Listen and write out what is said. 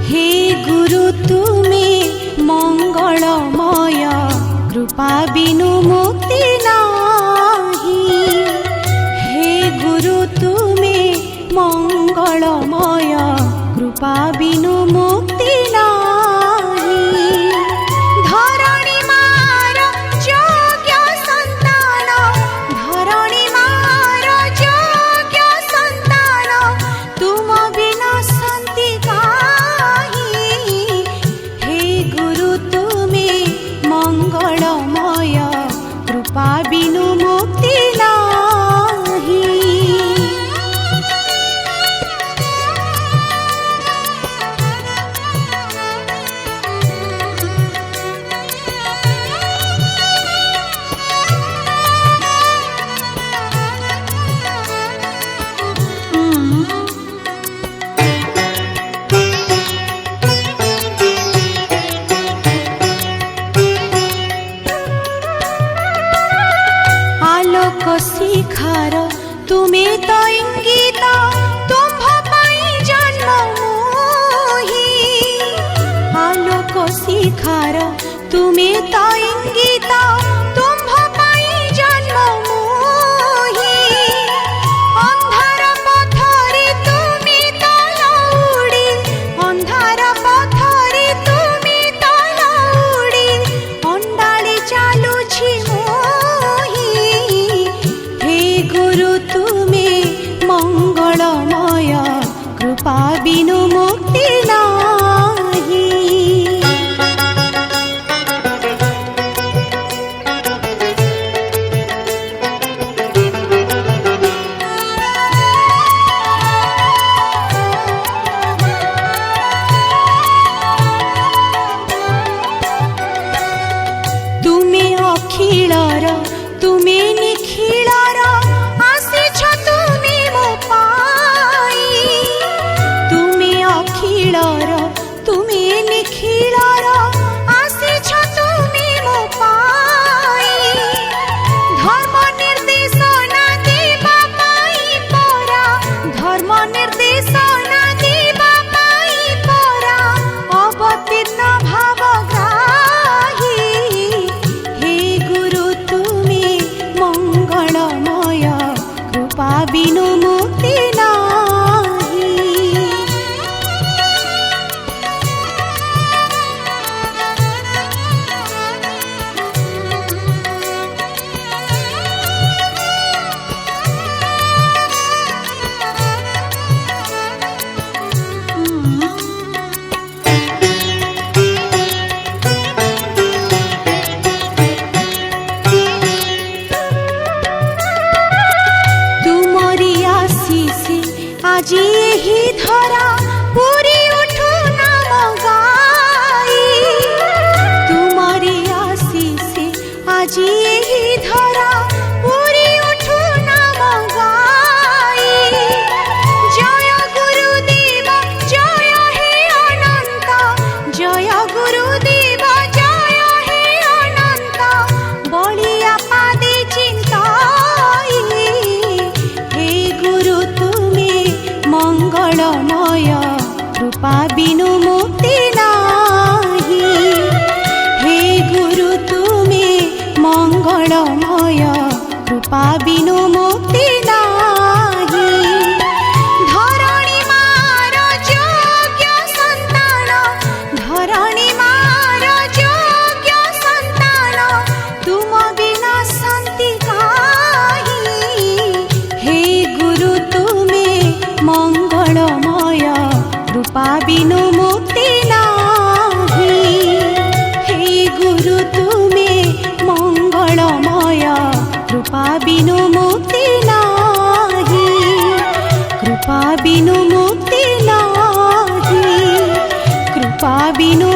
हे गुरु तुमे मंगलमय कृपा बिनु मुक्ति नाही। हे गुरु तुमे मंगलमय कृपा बिनु मुक्ति नाही। धरणी मार योग्य संतान, धरणी मार योग्य संतान, तुम बिना शांति काहि। हे गुरु तुमे मंगलमय कृपा बिनु मुक्ति नाही। आलोक शिखर तुमे तो इंगित, तुम्भ पाई जन्म मोहि। आलोक शिखर तुमे तो इंगित, तुम्भ पाई जन्म मोहि। अंधार पथरे तुमे तो लौड़ी, अंधार पथरे तुमे तो लौड़ी, अंडाळी चालुछि मोहि। हे गुरु तुमे मंगलमय कृपा बिनु मुक्ति नाही। तुमे अखिलर तुमे निखिलर, आसिछ तुमे मो पाई। तुमे अखिलर तुमे निखिलर, आसिछ तुमे मो पाई। धर्म निर्देशना देवा पाई परा, धर्म निर्देशना देवा पाई परा, अवतीर्ण भावग्राही। हे गुरु तुमे मंगलमय कृपा बिनु मुक्ति नाही। तुमरी आशीष আজি एही धरा पूरी उठू नाम गाई। तुमरी आशीष আজি एही धरा पूरी उठू नाम गाई। जय गुरुदेव जय हे अनंत, जय गुरुदेव जय हे अनंत, बलिया पादे चिंताई। हे गुरु तुमे मंगलमय कृपा बिनु मुक्ति नाही। हे गुरु तुमे मंगलमय कृपा बिनु मुक्ति नाही। धरणी मार योग्य संतान, धरणी मार योग्य संतान, तुम बिना शांति काहि। हे गुरु तुमे मंगलमय कृपा बिनु मुक्ति नाही। हे गुरु तुमे मंगलमय कृपा बिनु मुक्ति नाही। कृपा बिनु मुक्ति नाही। कृपा बिनु